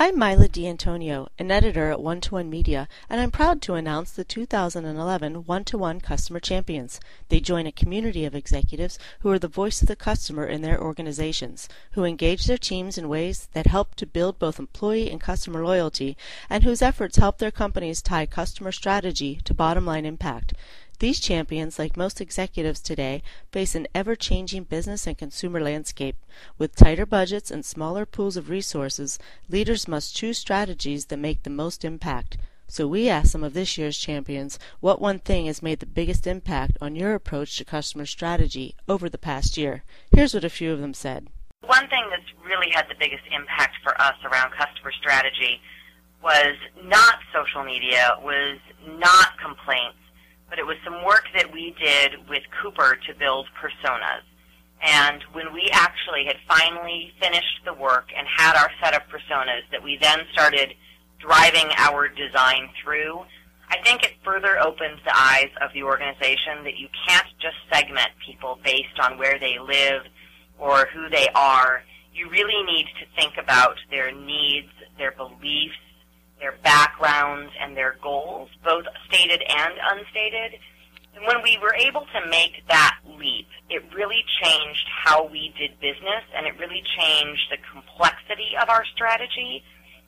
I'm Myla D'Antonio, an editor at One-to-One Media, and I'm proud to announce the 2011 One-to-One Customer Champions. They join a community of executives who are the voice of the customer in their organizations, who engage their teams in ways that help to build both employee and customer loyalty, and whose efforts help their companies tie customer strategy to bottom-line impact. These champions, like most executives today, face an ever-changing business and consumer landscape. With tighter budgets and smaller pools of resources, leaders must choose strategies that make the most impact. So we asked some of this year's champions what one thing has made the biggest impact on your approach to customer strategy over the past year. Here's what a few of them said. One thing that's really had the biggest impact for us around customer strategy was not social media, was not complaints, but it was some work that we did with Cooper to build personas. And when we actually had finally finished the work and had our set of personas that we then started driving our design through, I think it further opens the eyes of the organization that you can't just segment people based on where they live or who they are. You really need to think about their needs, their beliefs, their backgrounds, and their goals, both stated and unstated. And when we were able to make that leap, it really changed how we did business, and it really changed the complexity of our strategy.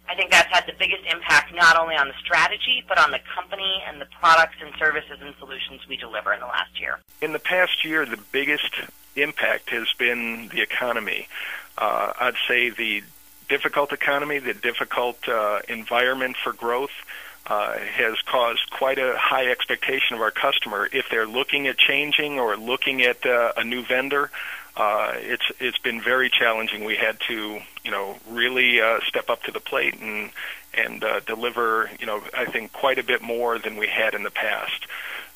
I think that's had the biggest impact not only on the strategy, but on the company and the products and services and solutions we deliver in the last year. In the past year, the biggest impact has been the economy. I'd say the difficult economy, the difficult environment for growth has caused quite a high expectation of our customer. If they're looking at changing or looking at a new vendor, it's been very challenging. We had to, really step up to the plate and deliver, I think quite a bit more than we had in the past.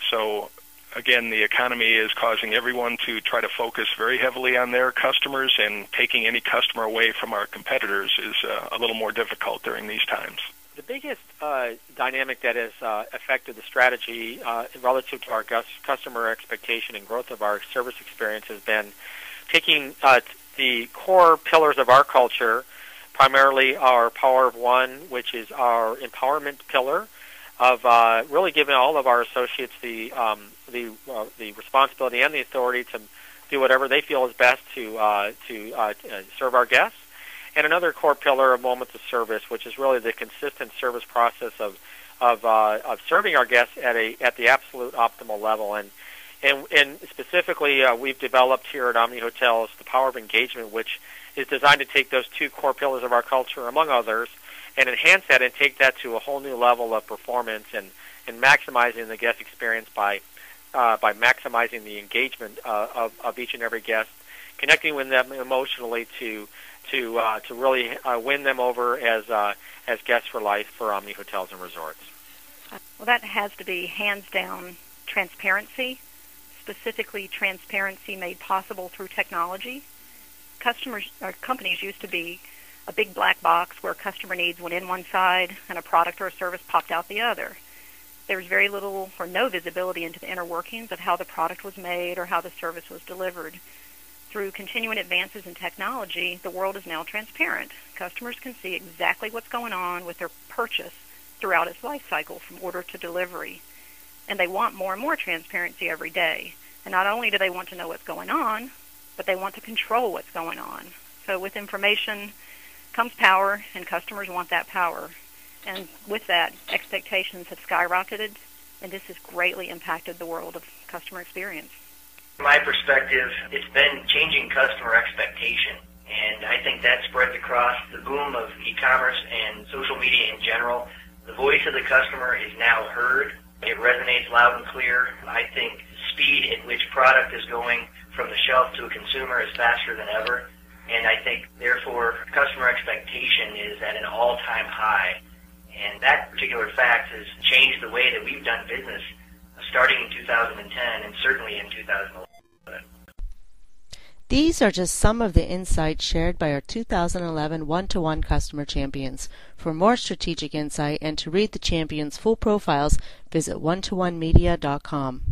So again, the economy is causing everyone to try to focus very heavily on their customers, and taking any customer away from our competitors is a little more difficult during these times. The biggest dynamic that has affected the strategy relative to our customer expectation and growth of our service experience has been taking the core pillars of our culture, primarily our Power of One, which is our empowerment pillar, of really giving all of our associates the responsibility and the authority to do whatever they feel is best to serve our guests, and another core pillar of moments of service, which is really the consistent service process of serving our guests at the absolute optimal level. And specifically, we've developed here at Omni Hotels the Power of Engagement, which is designed to take those two core pillars of our culture, among others, and enhance that and take that to a whole new level of performance and maximizing the guest experience by maximizing the engagement of each and every guest, connecting with them emotionally to really win them over as guests for life for Omni Hotels and Resorts. Well, that has to be hands down transparency, specifically transparency made possible through technology. Companies used to be a big black box where customer needs went in one side and a product or a service popped out the other. There was very little or no visibility into the inner workings of how the product was made or how the service was delivered. Through continuing advances in technology, the world is now transparent. Customers can see exactly what's going on with their purchase throughout its life cycle from order to delivery. And they want more and more transparency every day. And not only do they want to know what's going on, but they want to control what's going on. So with information comes power, and customers want that power. And with that, expectations have skyrocketed, and this has greatly impacted the world of customer experience. From my perspective, it's been changing customer expectation, and I think that spreads across the boom of e-commerce and social media in general. The voice of the customer is now heard. It resonates loud and clear. I think the speed at which product is going from the shelf to a consumer is faster than ever. And I think, therefore, customer expectation is at an all-time high. And that particular fact has changed the way that we've done business starting in 2010 and certainly in 2011. These are just some of the insights shared by our 2011 One-to-One Customer Champions. For more strategic insight and to read the champions' full profiles, visit one2onemedia.com.